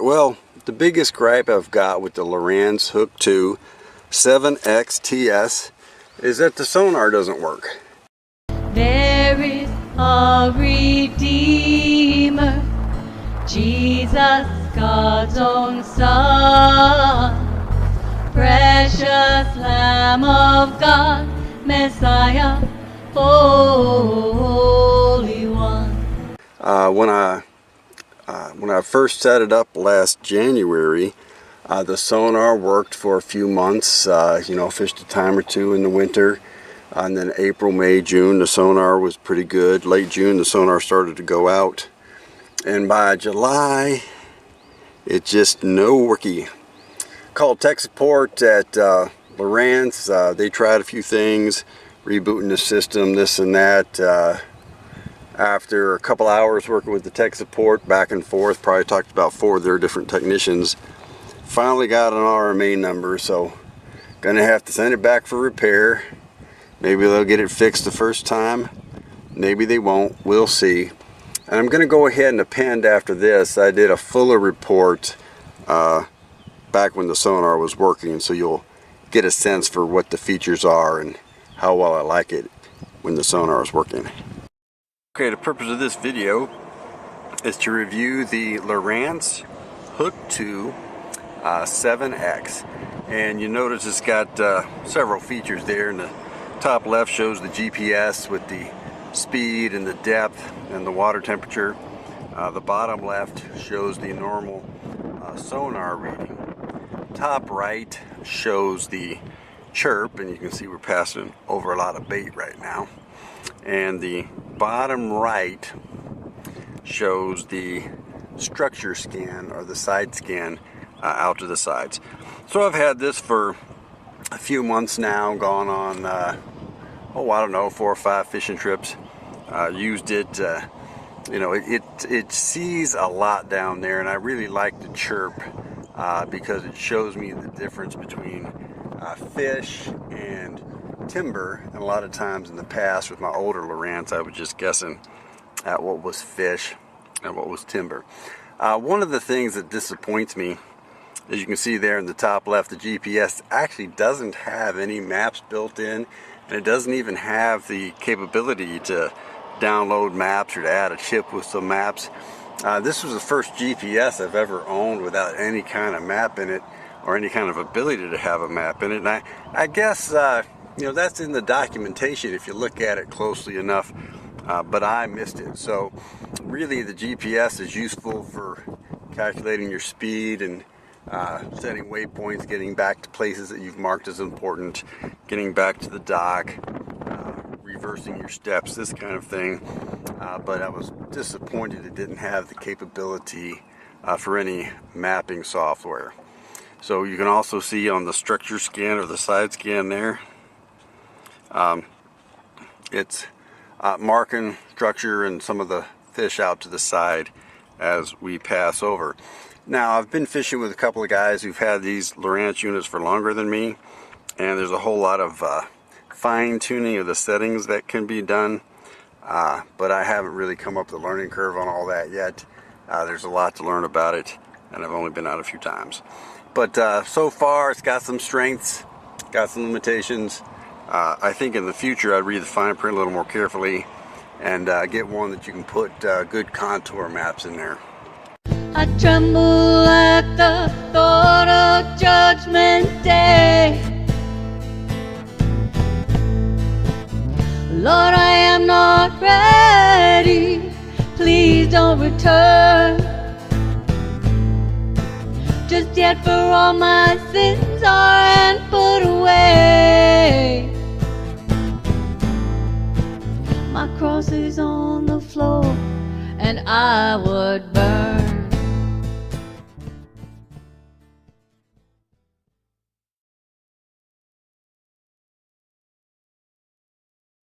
Alright, well, the biggest gripe I've got with the Lowrance Hook 2 7XTS is that the sonar doesn't work. There is a Redeemer, Jesus, God's own Son, precious Lamb of God, Messiah, Holy One. When I first set it up last January, the sonar worked for a few months. Fished a time or two in the winter. And then April, May, June, the sonar was pretty good. Late June, the sonar started to go out. And by July, it's just no worky. Called tech support at Lowrance. They tried a few things, rebooting the system, this and that. After a couple hours working with the tech support, back and forth, probably talked to about 4 of their different technicians, finally got an RMA number, so gonna have to send it back for repair. Maybe they'll get it fixed the first time, maybe they won't, we'll see. And I'm gonna go ahead and append after this. I did a fuller report back when the sonar was working, so you'll get a sense for what the features are and how well I like it when the sonar is working. Okay, the purpose of this video is to review the Lowrance Hook 2 7X. And you notice it's got several features there. In the top left shows the GPS with the speed and the depth and the water temperature. The bottom left shows the normal sonar reading. Top right shows the chirp, and you can see we're passing over a lot of bait right now. And the bottom right shows the structure scan, or the side scan, out to the sides. So I've had this for a few months now, gone on I don't know, 4 or 5 fishing trips. Used it. It sees a lot down there, and I really like the chirp because it shows me the difference between fish and timber. And a lot of times in the past with my older Lowrance, I was just guessing at what was fish and what was timber. One of the things that disappoints me, as you can see there in the top left, the GPS actually doesn't have any maps built in, and it doesn't even have the capability to download maps or to add a chip with some maps. This was the first GPS I've ever owned without any kind of map in it, or any kind of ability to have a map in it. And I guess that's in the documentation if you look at it closely enough, but I missed it. So really the GPS is useful for calculating your speed and setting waypoints, getting back to places that you've marked as important, getting back to the dock, reversing your steps, this kind of thing. But I was disappointed it didn't have the capability for any mapping software. So you can also see on the structure scan, or the side scan there, it's marking structure and some of the fish out to the side as we pass over. Now, I've been fishing with a couple of guys who've had these Lowrance units for longer than me, and there's a whole lot of fine-tuning of the settings that can be done, but I haven't really come up the learning curve on all that yet. There's a lot to learn about it, and I've only been out a few times. But so far, it's got some strengths, got some limitations. I think in the future I'd read the fine print a little more carefully and get one that you can put good contour maps in there. I tremble at the thought of Judgment Day. Lord, I am not ready. Please don't return just yet, for all my sins are put away. My cross is on the floor, and I would